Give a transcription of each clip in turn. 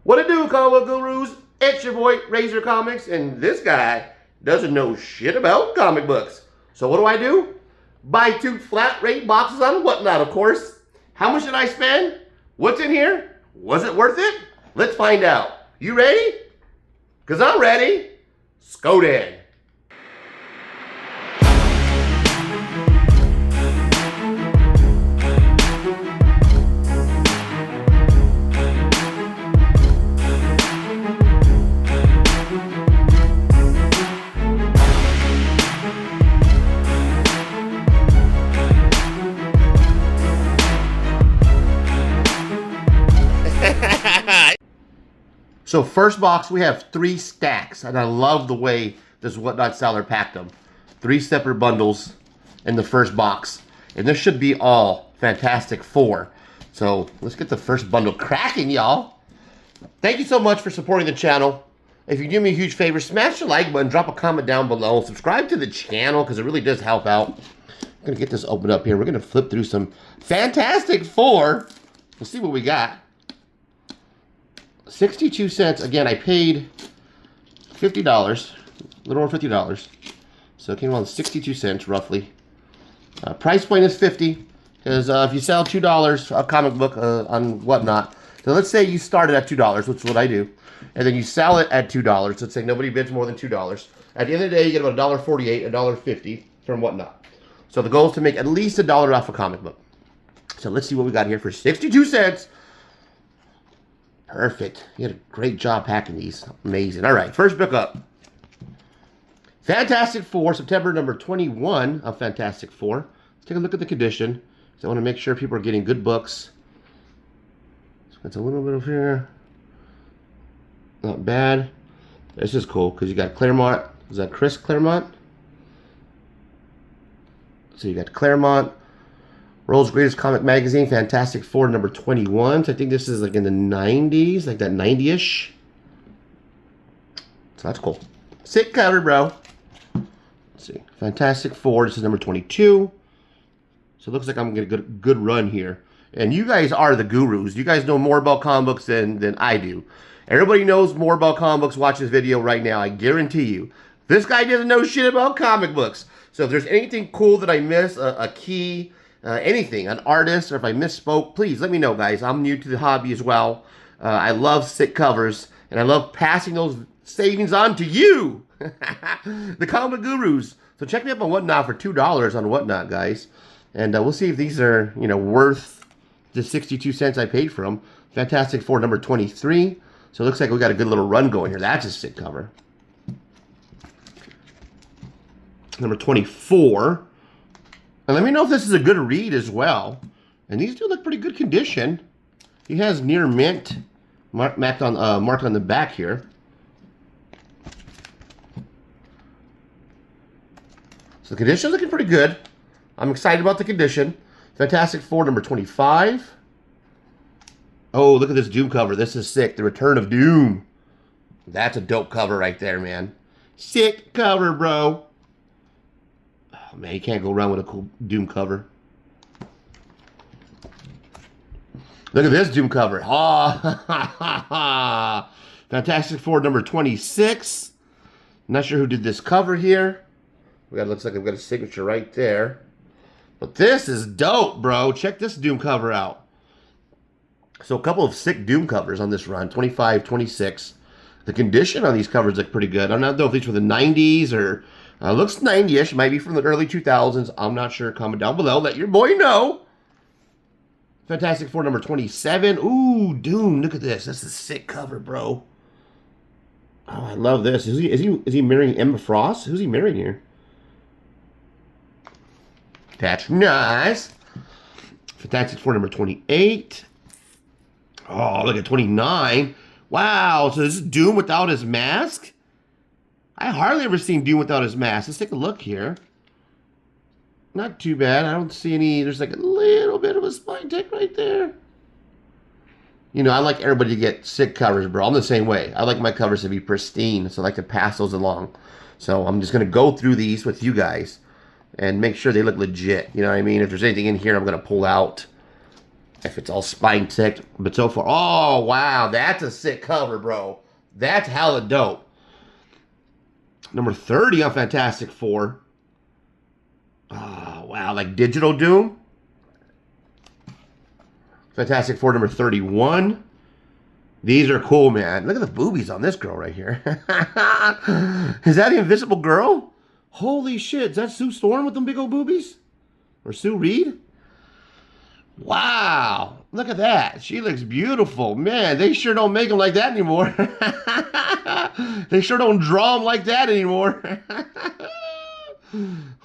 What it do, comic gurus? It's your boy, Razor Comics, and this guy doesn't know shit about comic books. So what do? Buy 2 flat rate boxes on Whatnot, of course. How much did I spend? What's in here? Was it worth it? Let's find out. You ready? Because I'm ready. Skodan. So first box, we have 3 stacks, and I love the way this Whatnot seller packed them. 3 separate bundles in the first box, and this should be all Fantastic Four. So let's get the first bundle cracking, y'all. Thank you so much for supporting the channel. If you do me a huge favor, smash the like button, drop a comment down below, subscribe to the channel because it really does help out. I'm gonna get this opened up here. We're gonna flip through some Fantastic Four. Let's see what we got. 62 cents. Again, I paid $50, a little over $50. So it came on 62 cents roughly. Price point is $50 because if you sell $2 a comic book on Whatnot, so let's say you started at $2, which is what I do, and then you sell it at $2. Let's say nobody bids more than $2. At the end of the day, you get about $1.48, $1.50 from Whatnot. So the goal is to make at least $1 off a comic book. So let's see what we got here for 62 cents. Perfect. You had a great job packing these. Amazing. All right, first book up. Fantastic Four, September number 21 of Fantastic Four. Let's take a look at the condition. So I want to make sure people are getting good books. So it's a little bit of here. Not bad. This is cool because you got Claremont. Is that Chris Claremont? So you got Claremont. World's Greatest Comic Magazine, Fantastic Four, number 21. So I think this is like in the 90s, like that 90-ish. So that's cool. Sick cover, bro. Let's see. Fantastic Four, this is number 22. So it looks like I'm going to get a good run here. And you guys are the gurus. You guys know more about comic books than I do. Everybody knows more about comic books. Watch this video right now. I guarantee you. This guy doesn't know shit about comic books. So if there's anything cool that I miss, a key... anything, an artist, or if I misspoke, please let me know, guys. I'm new to the hobby as well. I love sick covers, and I love passing those savings on to you, the comic gurus. So check me up on Whatnot for $2 on Whatnot, guys. And we'll see if these are, worth the 62 cents I paid for them. Fantastic Four, number 23. So it looks like we got a good little run going here. That's a sick cover. Number 24. And let me know if this is a good read as well. And these do look pretty good condition. He has near mint marked on the back here. So the condition's looking pretty good. I'm excited about the condition. Fantastic Four, number 25. Oh, look at this Doom cover. This is sick. The Return of Doom. That's a dope cover right there, man. Sick cover, bro. Man, you can't go wrong with a cool Doom cover. Look at this Doom cover. Oh, Fantastic Four, number 26. Not sure who did this cover here. Looks like I've got a signature right there. But this is dope, bro. Check this Doom cover out. So a couple of sick Doom covers on this run. 25, 26. The condition on these covers look pretty good. I don't know if these were the 90s or... looks 90-ish, might be from the early 2000s. I'm not sure. Comment down below. Let your boy know. Fantastic Four, number 27. Ooh, Doom. Look at this. That's a sick cover, bro. Oh, I love this. Is he marrying Emma Frost? Who's he marrying here? That's nice. Fantastic Four, number 28. Oh, look at 29. Wow. So this is Doom without his mask? I hardly ever seen Doom without his mask. Let's take a look here. Not too bad. I don't see any... There's like a little bit of a spine tick right there. I like everybody to get sick covers, bro. I'm the same way. I like my covers to be pristine, so I like to pass those along. So I'm just going to go through these with you guys and make sure they look legit. You know what I mean? If there's anything in here I'm going to pull out. if it's all spine ticked, but so far, oh wow, that's a sick cover, bro. That's hella dope. Number 30 on Fantastic Four. Oh wow, like Digital Doom. Fantastic Four number 31. These are cool, man. Look at the boobies on this girl right here. Is that the Invisible Girl? Holy shit, is that Sue Storm with them big old boobies? Or Sue Reed? Wow, look at that. She looks beautiful. Man, they sure don't make them like that anymore. They sure don't draw them like that anymore.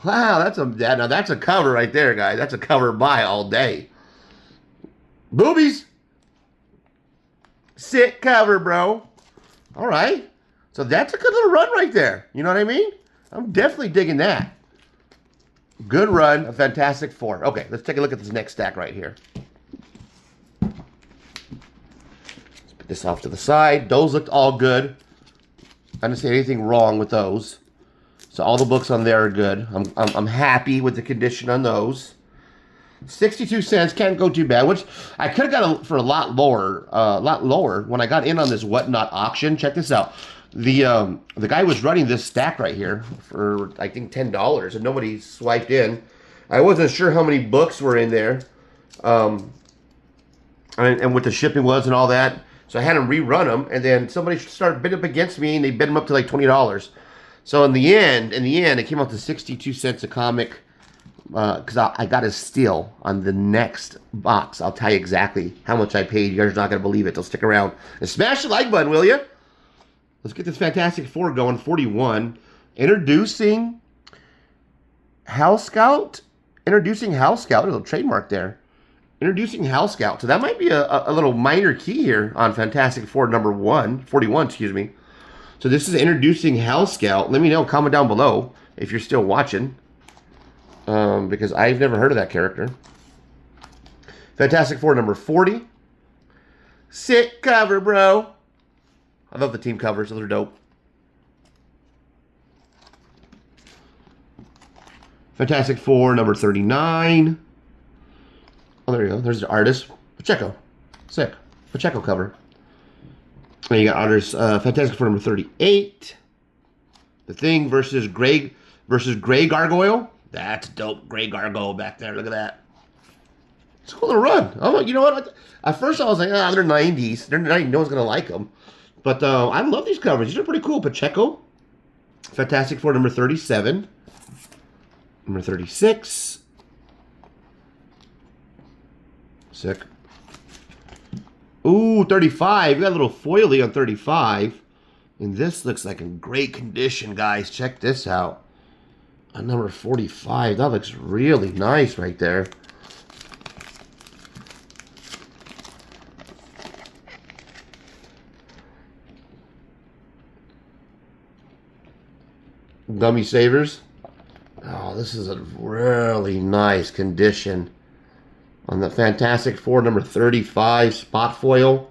Wow, now that's a cover right there, guys. That's a cover buy all day. Boobies. Sick cover, bro. All right. So that's a good little run right there. You know what I mean? I'm definitely digging that. Good run, a Fantastic Four. Okay, let's take a look at this next stack right here. Let's put this off to the side. Those looked all good. I didn't see anything wrong with those. So all the books on there are good. I'm happy with the condition on those. 62 cents, can't go too bad, which I could have got for a lot lower when I got in on this Whatnot auction. Check this out. The guy was running this stack right here for, I think, $10, and nobody swiped in. I wasn't sure how many books were in there, and what the shipping was and all that. So I had him rerun them, and then somebody started bidding up against me, and they bid them up to like $20. So in the end, it came out to 62 cents a comic, because I got a steal on the next box. I'll tell you exactly how much I paid. You guys are not going to believe it. So stick around and smash the like button, will you? Let's get this Fantastic Four going. 41. Introducing House Scout. Introducing House Scout. A little trademark there. Introducing House Scout. So that might be a little minor key here on Fantastic Four number 41, excuse me. So this is Introducing House Scout. Let me know. Comment down below if you're still watching. Because I've never heard of that character. Fantastic Four number 40. Sick cover, bro. I love the team covers. Those are dope. Fantastic Four number 39. Oh, there you go. There's the artist. Pacheco. Sick. Pacheco cover. And you got artist Fantastic Four number 38. The Thing versus Gray Gargoyle. That's dope. Gray Gargoyle back there. Look at that. It's a cool little run. Oh, you know what? At first I was like, they're 90s. They're 90s. No one's going to like them. But I love these covers. These are pretty cool. Pacheco. Fantastic Four number 37. Number 36. Sick. Ooh, 35. We got a little foily on 35. And this looks like in great condition, guys. Check this out. On number 45. That looks really nice right there. Gummy Savers. Oh, this is a really nice condition. On the Fantastic Four number 35 spot foil.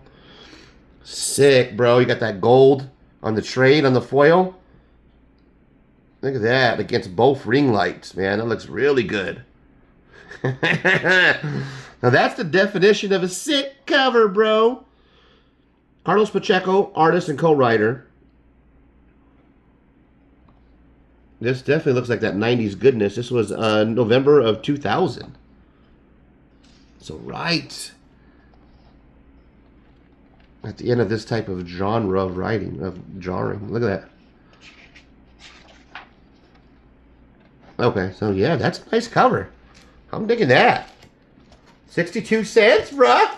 Sick, bro. You got that gold on the trade on the foil. Look at that. Against both ring lights, man. That looks really good. Now that's the definition of a sick cover, bro. Carlos Pacheco, artist and co-writer. This definitely looks like that 90s goodness. This was November of 2000. So right at the end of this type of genre of writing, of jarring. Look at that. Okay, so yeah, that's a nice cover. I'm digging that. 62 cents, bruh.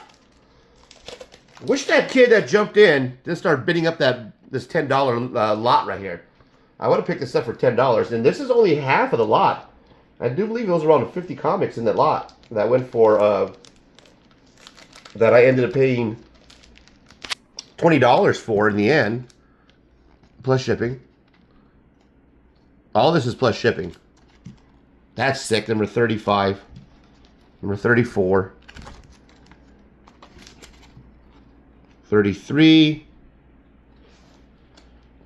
Wish that kid that jumped in didn't start bidding up this $10 lot right here. I would have picked this up for $10, and this is only half of the lot. I do believe it was around 50 comics in that lot that went for, that I ended up paying $20 for in the end, plus shipping. All this is plus shipping. That's sick. Number 35, number 34, 33.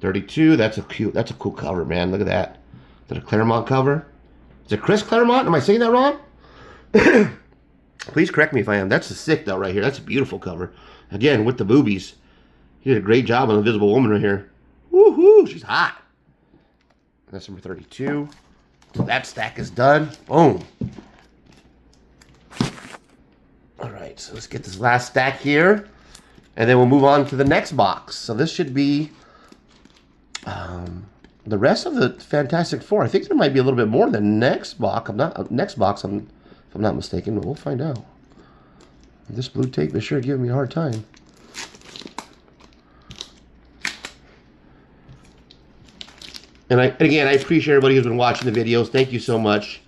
32, that's a cool cover, man. Look at that. Is that a Claremont cover? Is it Chris Claremont? Am I saying that wrong? Please correct me if I am. That's a sick though right here. That's a beautiful cover. Again, with the boobies. He did a great job on the Invisible Woman right here. Woohoo! She's hot. That's number 32. So that stack is done. Boom. All right, so let's get this last stack here. And then we'll move on to the next box. So this should be the rest of the Fantastic Four. I think there might be a little bit more than next box. If I'm not mistaken, but we'll find out. This blue tape is sure giving me a hard time. And again, I appreciate everybody who's been watching the videos. Thank you so much.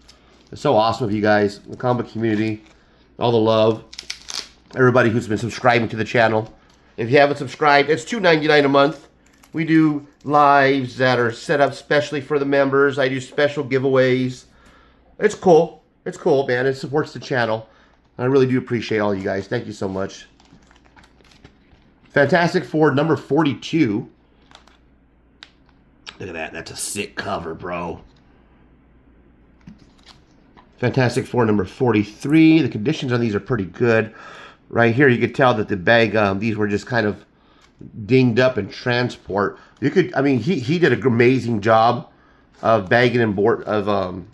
It's so awesome of you guys, the comic community, all the love. Everybody who's been subscribing to the channel. If you haven't subscribed, it's $2.99 a month. We do lives that are set up specially for the members. I do special giveaways. It's cool. It's cool, man. It supports the channel. I really do appreciate all you guys. Thank you so much. Fantastic Four number 42. Look at that. That's a sick cover, bro. Fantastic Four number 43. The conditions on these are pretty good. Right here, you could tell that the bag, these were just kind of dinged up in transport. You could, I mean, he did an amazing job of bagging and board of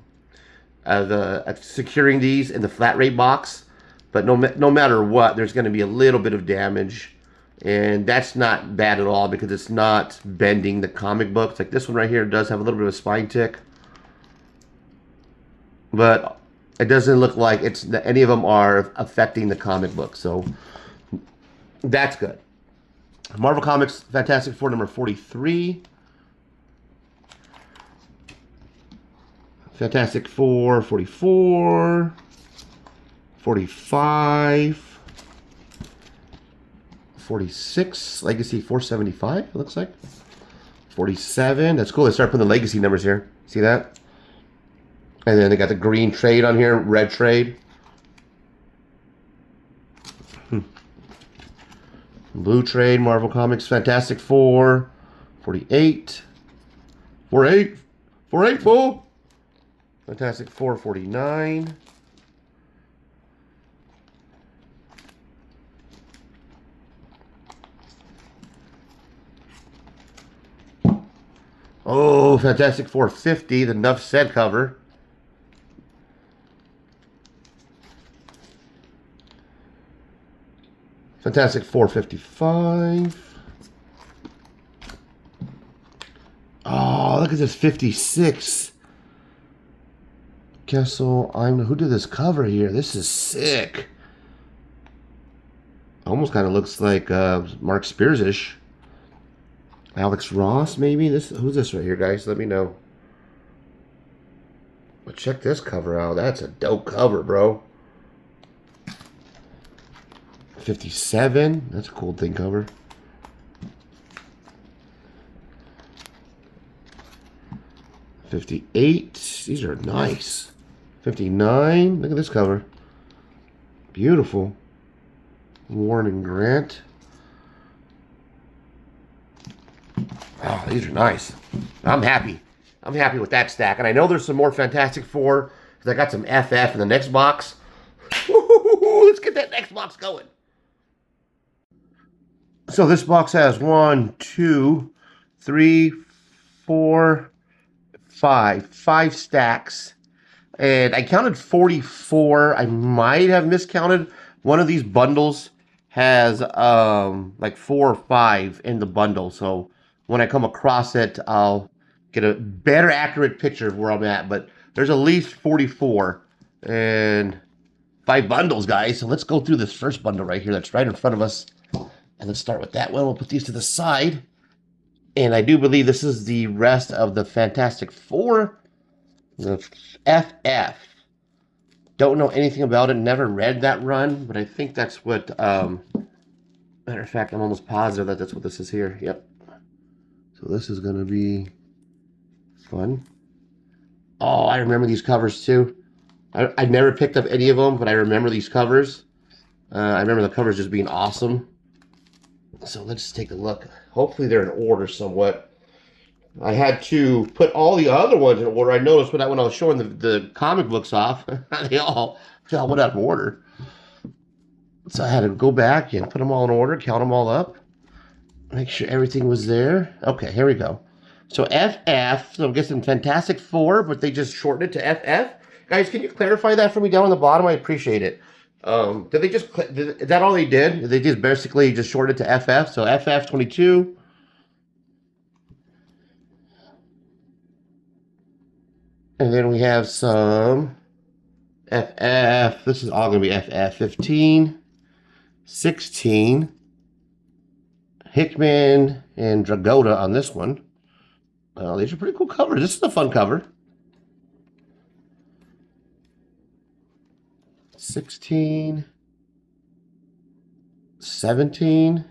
securing these in the flat rate box. But no matter what, there's going to be a little bit of damage. And that's not bad at all because it's not bending the comic books. Like this one right here does have a little bit of a spine tick. But it doesn't look like any of them are affecting the comic book. So that's good. Marvel Comics Fantastic Four number 43. Fantastic Four 44. 45. 46, Legacy 475, it looks like. 47, that's cool. They start putting the Legacy numbers here. See that? And then they got the green trade on here, red trade. Blue trade, Marvel Comics, Fantastic Four, 48. 48, 48, fool. Fantastic Four, 49. Oh, Fantastic Four 50, the Nuff Said cover. Fantastic Four 55. Oh, look at this 56. Kessel, who did this cover here? This is sick. Almost kind of looks like Mark Spears-ish. Alex Ross, maybe? Who's this right here, guys? Let me know. But check this cover out. That's a dope cover, bro. 57. That's a cool thing cover. 58. These are nice. 59. Look at this cover. Beautiful. Warren and Grant. Oh, these are nice. I'm happy. I'm happy with that stack. And I know there's some more Fantastic Four because I got some FF in the next box. Let's get that next box going. So this box has 1, 2, 3, 4, 5. 5 stacks. And I counted 44. I might have miscounted. One of these bundles has like 4 or 5 in the bundle. So when I come across it, I'll get a better accurate picture of where I'm at. But there's at least 44 and 5 bundles, guys. So let's go through this first bundle right here that's right in front of us. And let's start with that one. We'll put these to the side. And I do believe this is the rest of the Fantastic Four. The FF. Don't know anything about it. Never read that run. But I think that's what... matter of fact, I'm almost positive that that's what this is here. Yep. So this is going to be fun. Oh, I remember these covers too. I never picked up any of them, but I remember these covers. I remember the covers just being awesome. So let's take a look. Hopefully they're in order somewhat. I had to put all the other ones in order. I noticed when I was showing the comic books off, they all went out of order. So I had to go back and put them all in order, count them all up, make sure everything was there. Okay, here we go. So FF, so I'm guessing Fantastic Four, but they just shortened it to FF. Guys, can you clarify that for me down on the bottom? I appreciate it. Did they just, is that all they did? They just basically just shortened it to FF, so FF 22. And then we have some FF. This is all going to be FF 15, 16, Hickman, and Dragotta on this one. These are pretty cool covers. This is a fun cover. 16, 17,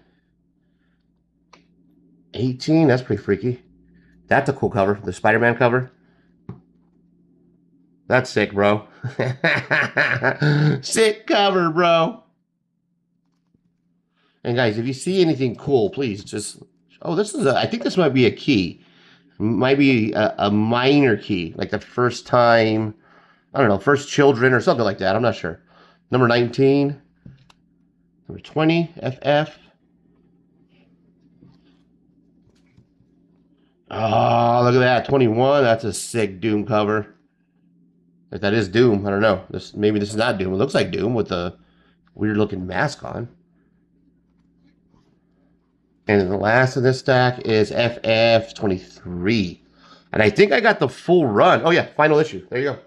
18. That's pretty freaky. That's a cool cover. The Spider-Man cover. That's sick, bro. Sick cover, bro. And guys, if you see anything cool, please just... Oh, this is I think this might be a key. Might be a minor key. Like the first time... I don't know, first children or something like that. I'm not sure. Number 19. Number 20, FF. Oh, look at that. 21. That's a sick Doom cover. If that is Doom, I don't know. Maybe this is not Doom. It looks like Doom with a weird looking mask on. And the last of this stack is FF 23. And I think I got the full run. Oh yeah, final issue. There you go.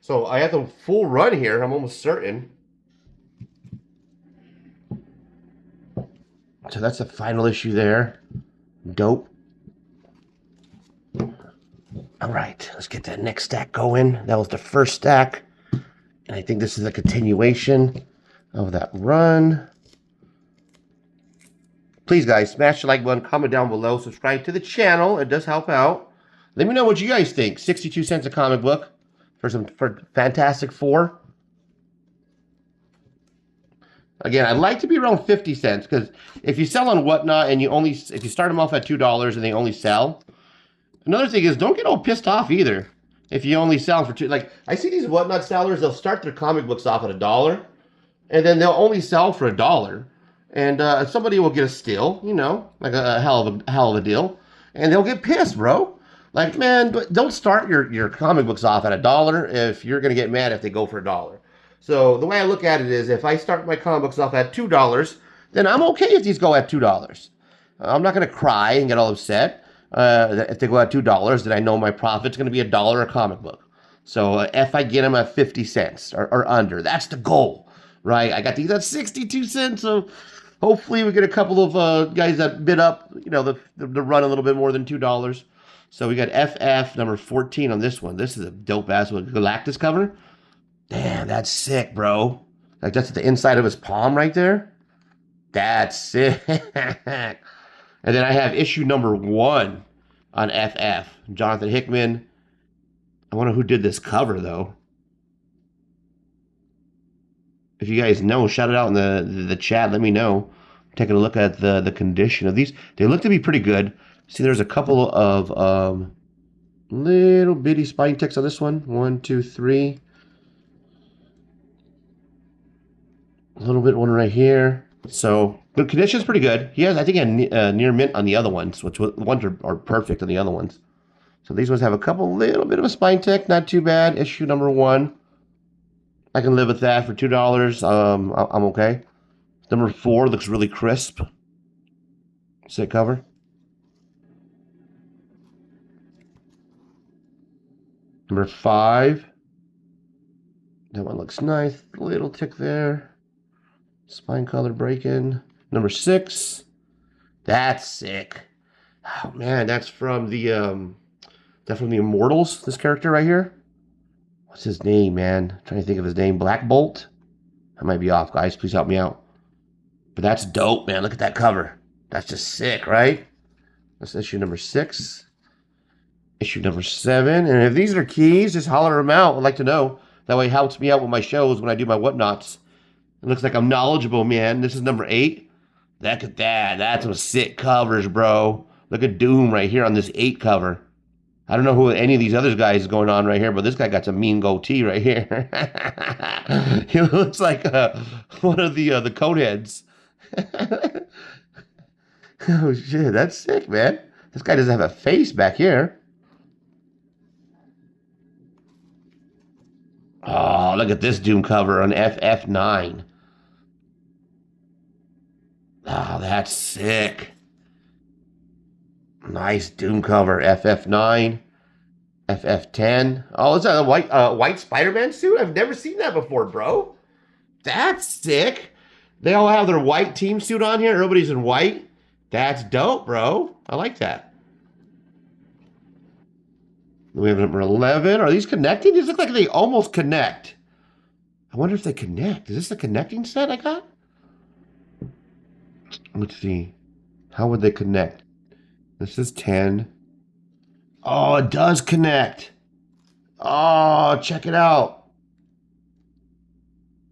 So I have the full run here. I'm almost certain. So that's the final issue there. Dope. All right, let's get that next stack going. That was the first stack. And I think this is a continuation of that run. Please, guys, smash the like button, comment down below, subscribe to the channel. It does help out. Let me know what you guys think. 62 cents a comic book for Fantastic Four. Again, I'd like to be around 50 cents because if you sell on Whatnot and if you start them off at $2 and they only sell. Another thing is, don't get all pissed off either if you only sell for $2. Like, I see these Whatnot sellers, they'll start their comic books off at $1 and then they'll only sell for $1. And somebody will get a steal, you know, like a hell of a deal, and they'll get pissed, bro. Like, man, don't start your comic books off at $1 if you're gonna get mad if they go for $1. So the way I look at it is, if I start my comic books off at $2, then I'm okay if these go at $2. I'm not gonna cry and get all upset if they go at $2. Then I know my profit's gonna be $1 a comic book. So if I get them at 50 cents or under, that's the goal, right? I got these at 62 cents, so. Hopefully we get a couple of guys that bid up, you know, the run a little bit more than $2. So we got FF number 14 on this one. This is a dope ass Galactus cover. Damn, that's sick, bro. Like, that's at the inside of his palm right there. That's sick. And then I have issue number 1 on FF. Jonathan Hickman. I wonder who did this cover though. If you guys know, shout it out in the chat. Let me know. Taking a look at the condition of these. They look to be pretty good. See, there's a couple of little bitty spine ticks on this one. 1, 2, 3. A little bit one right here. So the condition is pretty good. He has, I think, a near mint on the other ones, which ones are perfect on the other ones. So these ones have a couple little bit of a spine tick. Not too bad. Issue number 1. I can live with that for $2. I'm okay. Number 4 looks really crisp. Sick cover. Number 5. That one looks nice. Little tick there. Spine color break-in. Number 6. That's sick. Oh man, that's from the Immortals. This character right here. What's his name, man? I'm trying to think of his name. Black Bolt? I might be off, guys. Please help me out. But that's dope, man. Look at that cover. That's just sick, right? That's issue number 6. Issue number 7. And if these are keys, just holler them out. I'd like to know. That way it helps me out with my shows when I do my Whatnots. It looks like I'm knowledgeable, man. This is number 8. Look at that. That's some sick covers, bro. Look at Doom right here on this 8 cover. I don't know who any of these other guys going on right here, but this guy got some mean goatee right here. He looks like one of the coneheads. Oh shit, that's sick, man. This guy doesn't have a face back here. Oh, look at this Doom cover on FF9. Oh, that's sick. Nice Doom cover, FF9, FF10. Oh, is that a white Spider-Man suit? I've never seen that before, bro. That's sick. They all have their white team suit on here. Everybody's in white. That's dope, bro. I like that. We have number 11. Are these connecting? These look like they almost connect. I wonder if they connect. Is this the connecting set I got? Let's see. How would they connect? This is 10. Oh, it does connect. Oh, check it out.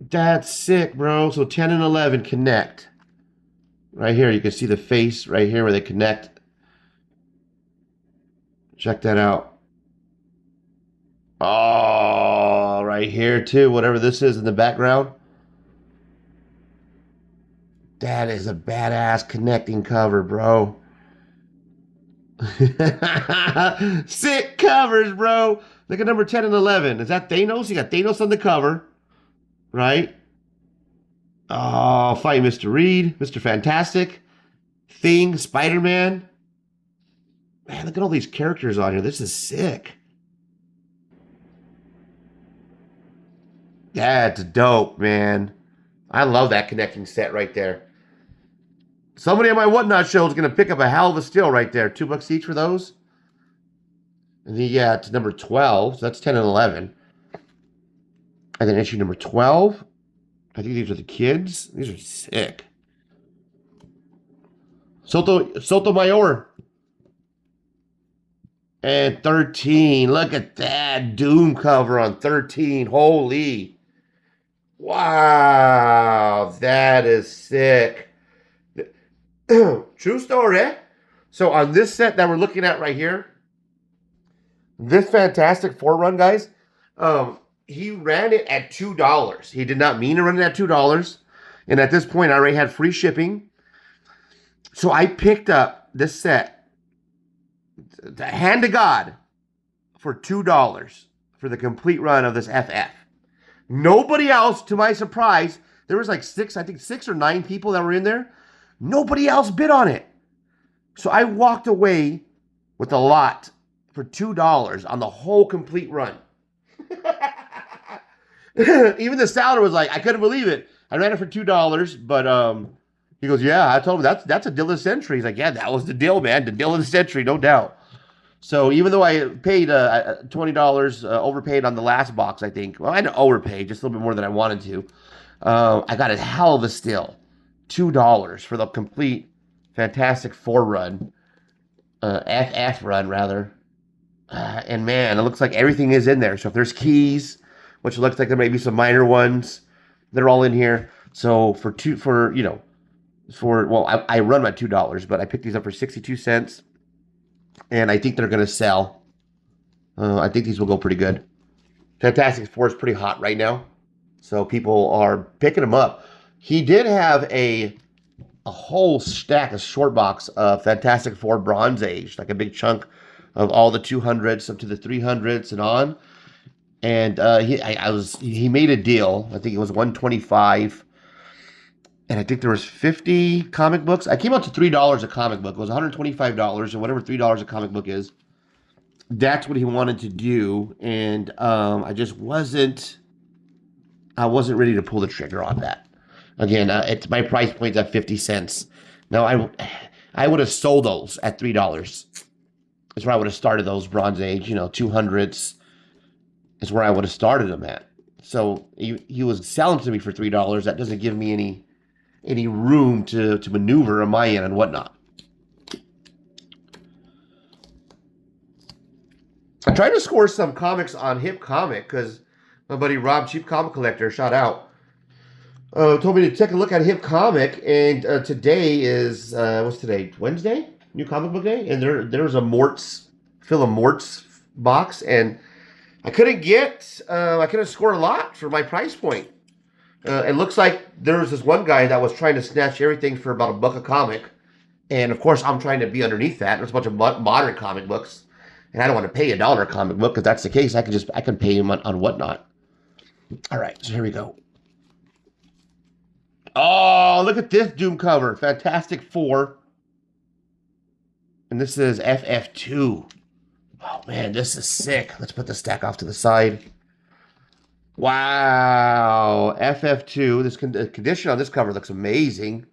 That's sick, bro. So 10 and 11 connect. Right here, you can see the face right here where they connect. Check that out. Oh, right here too, whatever this is in the background. That is a badass connecting cover, bro. Sick covers, bro. Look at number 10 and 11. Is that Thanos? You got Thanos on the cover, right? Oh, fight Mr. Reed, Mr. Fantastic, Thing, Spider-Man. Man, look at all these characters on here. This is sick. That's dope, man. I love that connecting set right there. Somebody on my Whatnot show is going to pick up a hell of a steal right there. $2 each for those. And then, yeah, it's number 12. So that's 10 and 11. And then issue number 12. I think these are the kids. These are sick. Sotomayor. And 13. Look at that Doom cover on 13. Holy. Wow. That is sick. True story. So on this set that we're looking at right here, this Fantastic Four run, guys, he ran it at $2. He did not mean to run it at $2. And at this point, I already had free shipping. So I picked up this set, the hand to God, for $2 for the complete run of this FF. Nobody else, to my surprise, there was like 6 or 9 people that were in there. Nobody else bid on it. So I walked away with a lot for $2 on the whole complete run. Even the seller was like, I couldn't believe it. I ran it for $2, but he goes, yeah, I told him that's a deal of the century. He's like, yeah, that was the deal, man. The deal of the century, no doubt. So even though I paid $20, overpaid on the last box, I think. Well, I didn't overpay, just a little bit more than I wanted to. I got a hell of a steal. $2 for the complete Fantastic Four run. FF run, rather. And man, it looks like everything is in there. So if there's keys, which looks like there may be some minor ones, they're all in here. So I run my $2, but I picked these up for 62 cents. And I think they're going to sell. I think these will go pretty good. Fantastic Four is pretty hot right now. So people are picking them up. He did have a whole stack of short box of Fantastic Four Bronze Age, like a big chunk of all the 200s up to the 300s and on. And he made a deal. I think it was $125. And I think there was 50 comic books. I came out to $3 a comic book. It was $125 or whatever $3 a comic book is. That's what he wanted to do. And I wasn't ready to pull the trigger on that. Again, it's my price point's at 50 cents. Now, I would have sold those at $3. That's where I would have started those Bronze Age, 200s. Is where I would have started them at. So he was selling to me for $3. That doesn't give me any room to maneuver on my end and whatnot. I tried to score some comics on Hip Comic because my buddy Rob, Cheap Comic Collector, shout out, told me to take a look at Hip Comic, and today is what's today? Wednesday? New Comic Book Day, and there's a Philip Mort's box, and I couldn't score a lot for my price point. It looks like there was this one guy that was trying to snatch everything for about $1 a comic. And of course, I'm trying to be underneath that. There's a bunch of modern comic books. And I don't want to pay $1 a comic book. If that's the case, I can pay him on whatnot. All right, so here we go. Oh, look at this Doom cover. Fantastic Four. And this is FF2. Oh, man, this is sick. Let's put the stack off to the side. Wow. FF2. This condition on this cover looks amazing.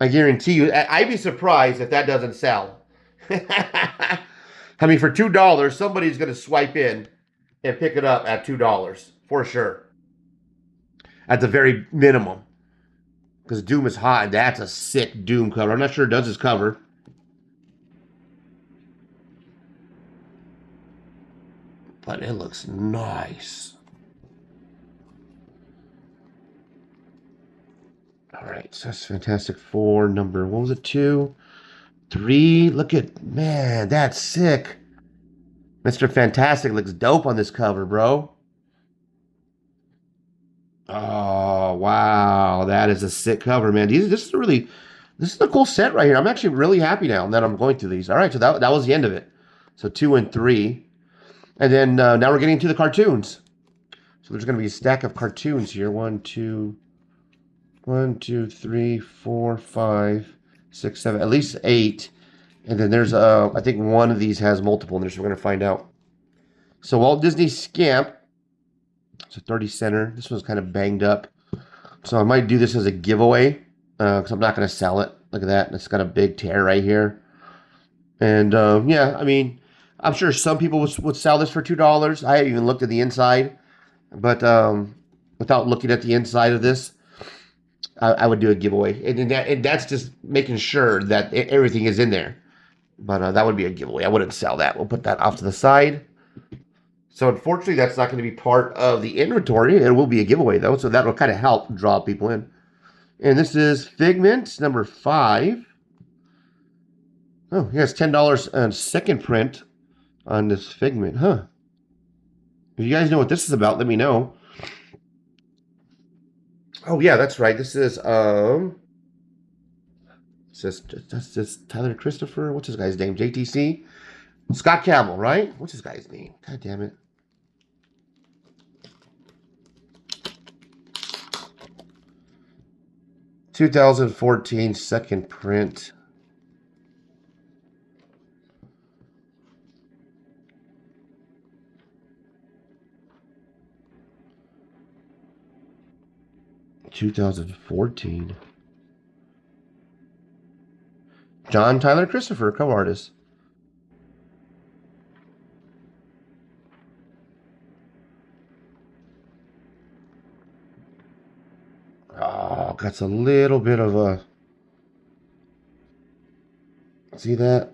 I guarantee you, I'd be surprised if that doesn't sell. I mean, for $2, somebody's going to swipe in and pick it up at $2 for sure. At the very minimum. Because Doom is hot, and that's a sick Doom cover. I'm not sure it does his cover. But it looks nice. All right, so that's Fantastic Four, number, what was it, 2? 3, look at, man, that's sick. Mr. Fantastic looks dope on this cover, bro. Oh, wow, that is a sick cover, man. This is a cool set right here. I'm actually really happy now that I'm going through these. All right, so that was the end of it. So 2 and 3. And then now we're getting into the cartoons. So there's going to be a stack of cartoons here. 1, 2, 3, 4, 5, 6, 7, at least 8. And then there's, I think one of these has multiple in there, so we're going to find out. So Walt Disney Scamp. It's a 30 center. This one's kind of banged up. So I might do this as a giveaway because I'm not going to sell it. Look at that. It's got a big tear right here. And yeah, I mean, I'm sure some people would sell this for $2. I haven't even looked at the inside. But without looking at the inside of this, I would do a giveaway. And that's just making sure that everything is in there. But that would be a giveaway. I wouldn't sell that. We'll put that off to the side. So unfortunately, that's not going to be part of the inventory. It will be a giveaway, though. So that will kind of help draw people in. And this is Figment, number 5. Oh, he has $10 on second print on this Figment. Huh. If you guys know what this is about, let me know. Oh, yeah, that's right. This is, that's just Tyler Christopher. What's his guy's name? JTC? Scott Campbell, right? What's his guy's name? God damn it. (2014) second print. (2014) John Tyler Christopher, cover artist. Oh, got a little bit of a... See that?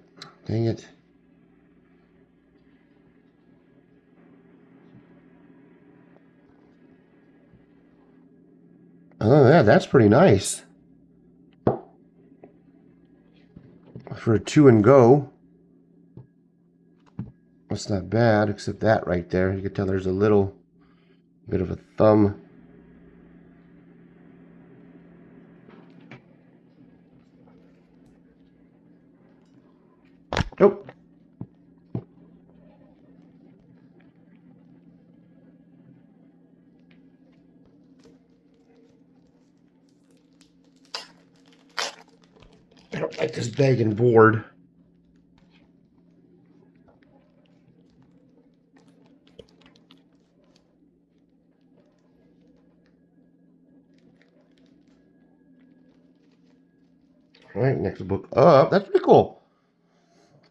Dang it. Oh, yeah, that's pretty nice. For a 2 and go. That's not bad, except that right there. You can tell there's a little bit of a thumb. Nope. I don't like this bag and board. All right, next book up. That's pretty cool.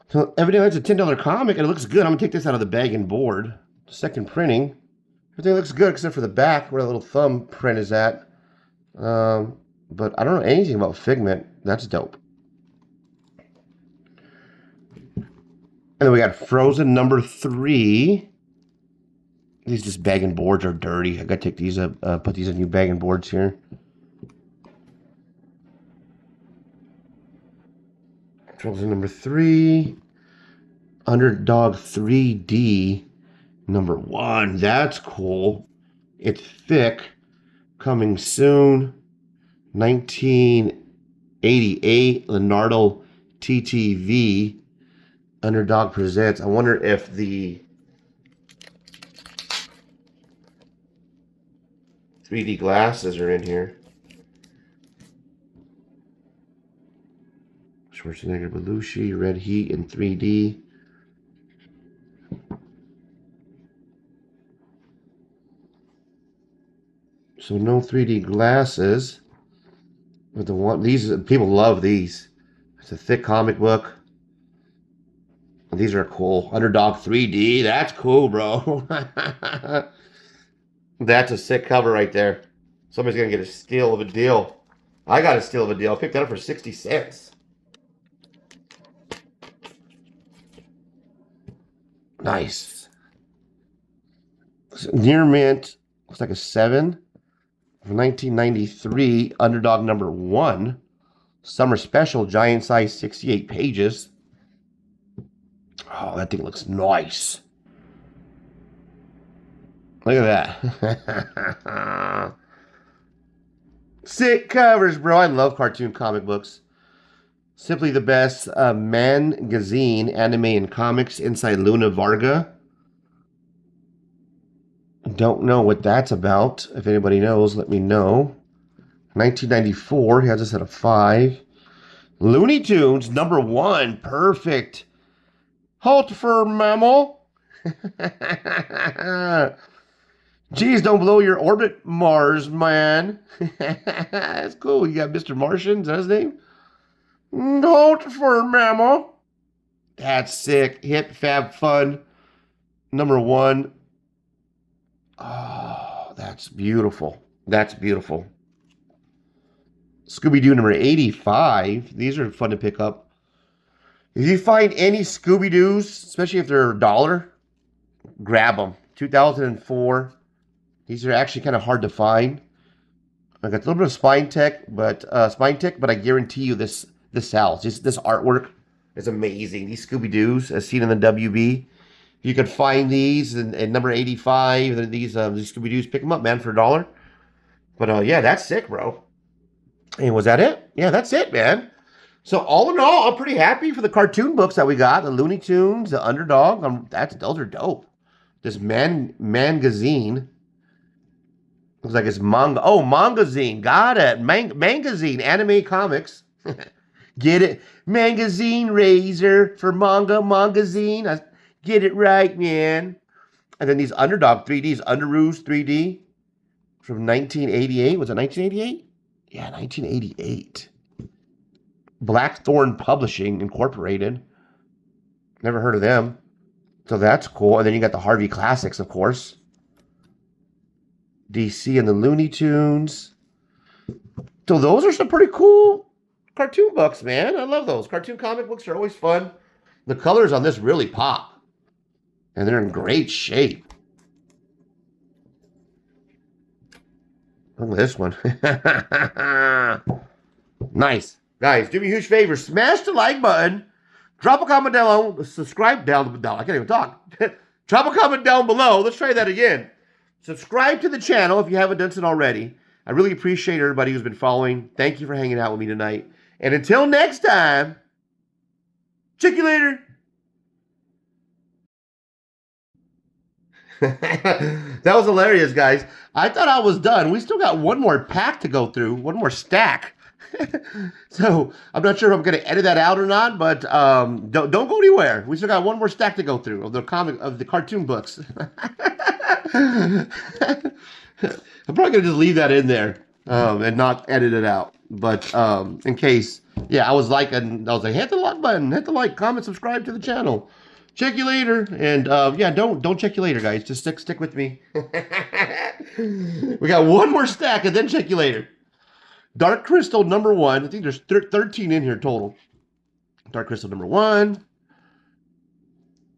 So evidently it's a $10 comic and it looks good. I'm gonna take this out of the bag and board. Second printing. Everything looks good except for the back where the little thumb print is at. But I don't know anything about Figment. That's dope. And then we got Frozen number 3. These just bag and boards are dirty. I gotta take these up, put these in new bag and boards here. Frozen number 3. Underdog 3D #1. That's cool. It's thick. Coming soon. 1988 Leonardo TTV. Underdog presents. I wonder if the 3D glasses are in here. Schwarzenegger, Belushi, Red Heat in 3D. So no 3D glasses. But these people love these. It's a thick comic book. These are cool. Underdog 3D. That's cool, bro. That's a sick cover right there. Somebody's gonna get a steal of a deal. I got a steal of a deal. I picked that up for 60 cents. Nice. Near mint. Looks like a 7. From 1993. Underdog #1. Summer special. Giant size 68 pages. Oh, that thing looks nice. Look at that. Sick covers, bro. I love cartoon comic books. Simply the best. Mangazine, anime and comics inside Luna Varga. Don't know what that's about. If anybody knows, let me know. 1994. He has this at a 5. Looney Tunes #1. Perfect. Halt for mammal. Geez, don't blow your orbit, Mars, man. That's cool. You got Mr. Martian. Is that his name? Halt for mammal. That's sick. Hip, fab, fun. #1. Oh, that's beautiful. That's beautiful. Scooby-Doo #85. These are fun to pick up. If you find any Scooby-Doos, especially if they're $1, grab them. 2004. These are actually kind of hard to find. I got a little bit of spine tech, but I guarantee you this sells. This artwork is amazing. These Scooby-Doos, as seen in the WB. You could find these in #85. These Scooby-Doos, pick them up, man, for $1. But yeah, that's sick, bro. And was that it? Yeah, that's it, man. So all in all, I'm pretty happy for the cartoon books that we got. The Looney Tunes, the Underdog. Those are dope. This Mangazine. Looks like it's manga. Oh, Mangazine. Got it. Mangazine. Anime comics. Get it? Mangazine Razor for Mangazine. Get it right, man. And then these Underdog 3Ds. Underoos 3D from 1988. Was it 1988? Yeah, 1988. Blackthorn Publishing Incorporated. Never heard of them. So that's cool. And then you got the Harvey Classics, of course. DC and the Looney Tunes. So those are some pretty cool cartoon books, man. I love those. Cartoon comic books are always fun. The colors on this really pop. And they're in great shape. Look at this one. Nice. Guys, do me a huge favor. Smash the like button. Drop a comment down below. Subscribe down below. I can't even talk. Drop a comment down below. Let's try that again. Subscribe to the channel if you haven't done so already. I really appreciate everybody who's been following. Thank you for hanging out with me tonight. And until next time, check you later. That was hilarious, guys. I thought I was done. We still got one more pack to go through. One more stack. So I'm not sure if I'm going to edit that out or not, but don't go anywhere. We still got one more stack to go through of the cartoon books. I'm probably going to just leave that in there and not edit it out. But in case, yeah, I was like, hit the like button, hit the like, comment, subscribe to the channel. Check you later, and yeah, don't check you later, guys. Just stick with me. We got one more stack, and then check you later. Dark Crystal #1. I think there's 13 in here total. Dark Crystal #1.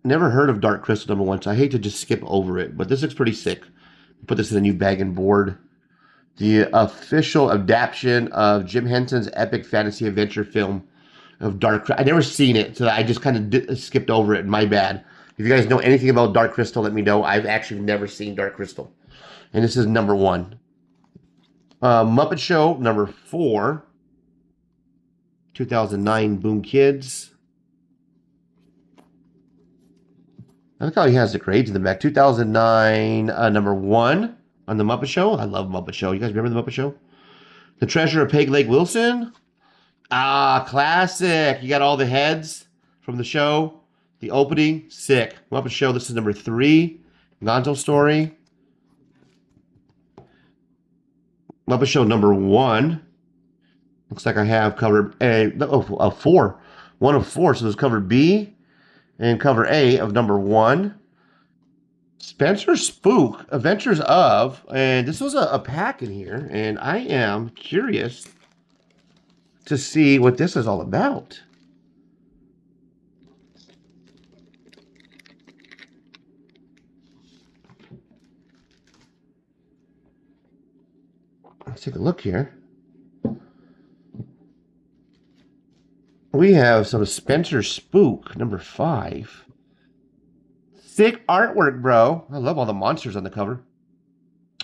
Never heard of Dark Crystal #1, so I hate to just skip over it, but this looks pretty sick. Put this in a new bag and board. The official adaptation of Jim Henson's epic fantasy adventure film, of Dark. I never seen it, so I just kind of skipped over it. My bad. If you guys know anything about Dark Crystal, let me know. I've actually never seen Dark Crystal, and this is number 1. Muppet Show number 4, 2009 Boom Kids. I like how he has the grades in the back. 2009 number 1 on the Muppet Show. I love Muppet Show. You guys remember the Muppet Show? The Treasure of Peg Leg Wilson. Ah, classic. You got all the heads from the show. The opening, sick. Muppet Show, this is number 3. Gonzo Story. Muppet Show number 1. Looks like I have cover A, 4. 1 of 4, so there's cover B and cover A of number 1. Spencer Spook, Adventures of, and this was a pack in here, and I am curious to see what this is all about. Let's take a look here. We have some Spencer Spook, number 5. Sick artwork, bro. I love all the monsters on the cover.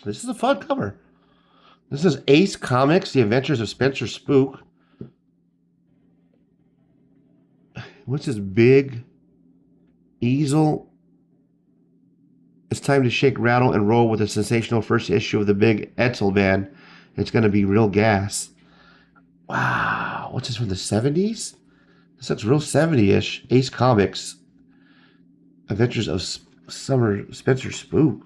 This is a fun cover. This is Ace Comics, The Adventures of Spencer Spook. What's this big easel? It's time to shake, rattle, and roll with the sensational first issue of the big Etzel band. It's going to be real gas. Wow. What's this, from the 70s? This looks real 70-ish. Ace Comics. Adventures of Spencer Spook.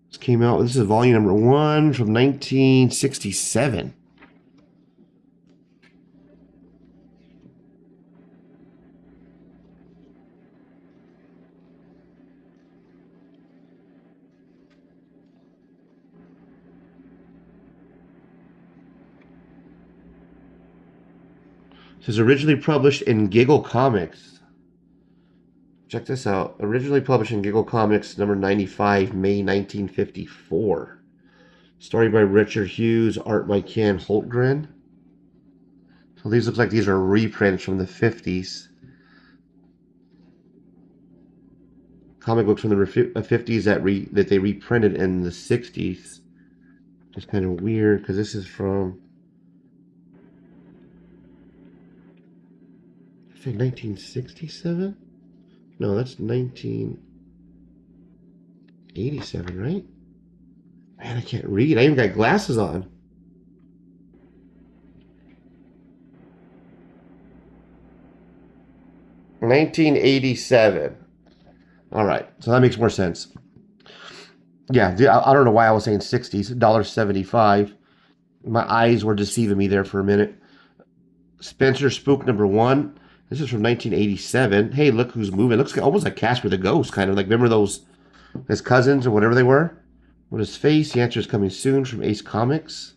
This came out, this is volume number 1 from 1967. This is originally published in Giggle Comics. Check this out. Originally published in Giggle Comics, number 95, May 1954. Story by Richard Hughes, art by Ken Holtgren. So these look like these are reprints from the 50s. Comic books from the 50s that they reprinted in the 60s. Just kind of weird, because this is from, I think, 1967? No, that's 1987, right? Man, I can't read. I even got glasses on. $1987. All right, so that makes more sense. Yeah, I don't know why I was saying 60s. $1.75. My eyes were deceiving me there for a minute. Spencer Spook number 1. This is from 1987. Hey, look who's moving. It looks almost like Casper the Ghost, kind of. Like, remember those, his cousins or whatever they were? What is face? The answer is coming soon from Ace Comics.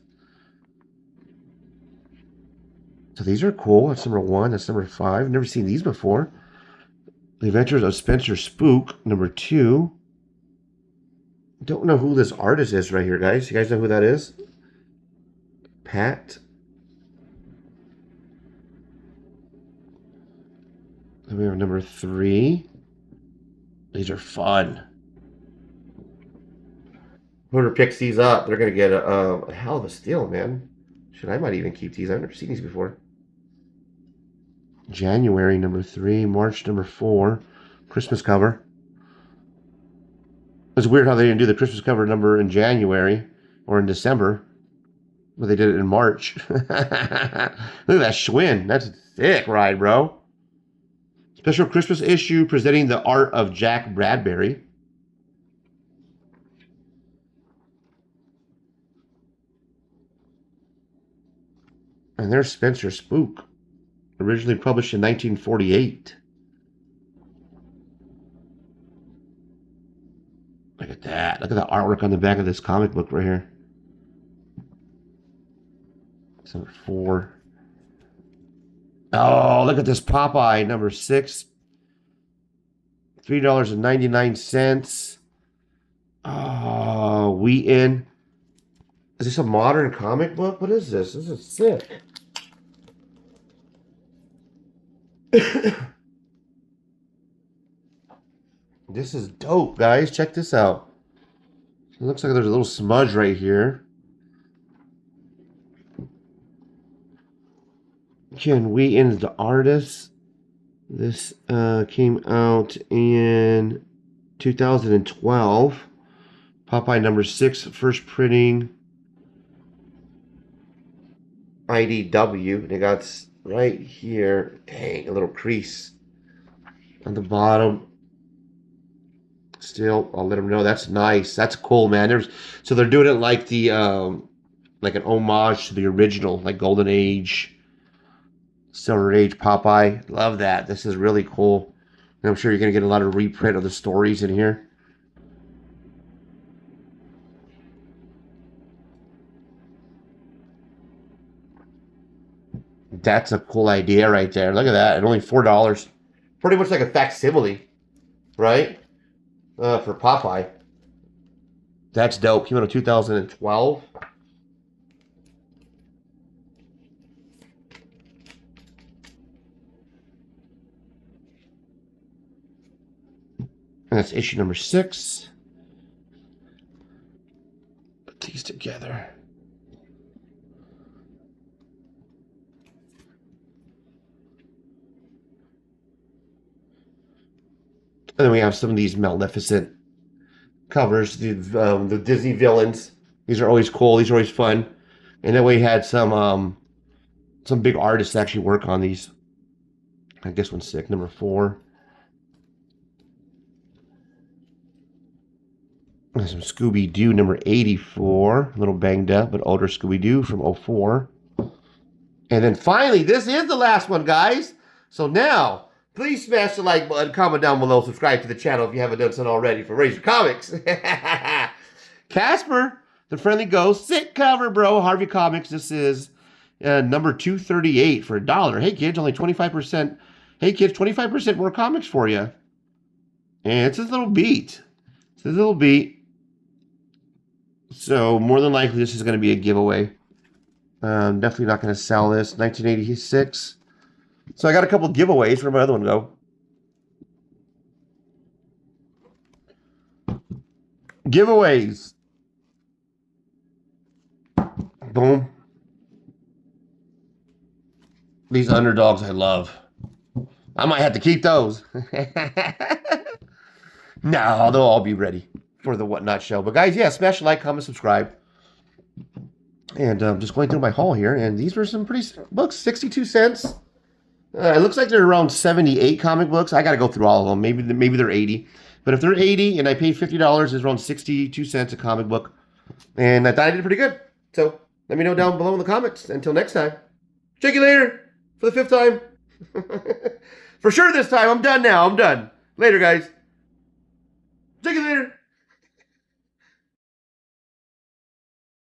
So these are cool. That's number 1. That's number 5. Never seen these before. The Adventures of Spencer Spook, number 2. Don't know who this artist is right here, guys. You guys know who that is? Pat. Then we have number 3. These are fun. Whoever picks these up, they're going to get a hell of a steal, man. Shit, I might even keep these. I've never seen these before. January, number 3. March, number 4. Christmas cover. It's weird how they didn't do the Christmas cover number in January or in December, but they did it in March. Look at that Schwinn. That's a thick ride, bro. Special Christmas issue presenting the art of Jack Bradbury. And there's Spencer Spook, originally published in 1948. Look at that. Look at the artwork on the back of this comic book right here. It's number 4. Oh, look at this Popeye, number 6. $3.99. Oh, Wheaton. Is this a modern comic book? What is this? This is sick. This is dope, guys. Check this out. It looks like there's a little smudge right here. Ken Wheaton's the artist. This came out in 2012. Popeye number 6, first printing. IDW. And it got right here. Dang, a little crease on the bottom. Still, I'll let them know. That's nice. That's cool, man. So they're doing it like the like an homage to the original, like Golden Age, Silver Age Popeye. Love that. This is really cool. And I'm sure you're gonna get a lot of reprint of the stories in here. That's a cool idea right there. Look at that. And only $4. Pretty much like a facsimile, right? For Popeye. That's dope. Came out in 2012. And that's issue number 6. Put these together. And then we have some of these Maleficent covers, the Disney villains. These are always cool. These are always fun. And then we had some big artists actually work on these. I guess one's sick. Number 4. And some Scooby-Doo number 84. A little banged up, but older Scooby-Doo from 04. And then finally, this is the last one, guys. So now, please smash the like button, comment down below, subscribe to the channel if you haven't done so already for Razor Comics. Casper, the Friendly Ghost, sick cover, bro. Harvey Comics. This is number 238 for $1. Hey, kids, only 25%. Hey, kids, 25% more comics for you. And it's a little beat. It's a little beat. So, more than likely, this is going to be a giveaway. Definitely not going to sell this. 1986. So I got a couple giveaways. Where'd my other one go? Giveaways. Boom. These underdogs I love. I might have to keep those. No, they'll all be ready for the Whatnot show. But guys, yeah, smash the like, comment, subscribe. And just going through my haul here. And these were some pretty books. 62 cents. It looks like they're around 78 comic books. I got to go through all of them. Maybe they're 80. But if they're 80 and I paid $50, it's around 62 cents a comic book. And I thought I did pretty good. So let me know down below in the comments. Until next time. Check you later for the 5th time. For sure this time. I'm done now. I'm done. Later, guys. Check you later.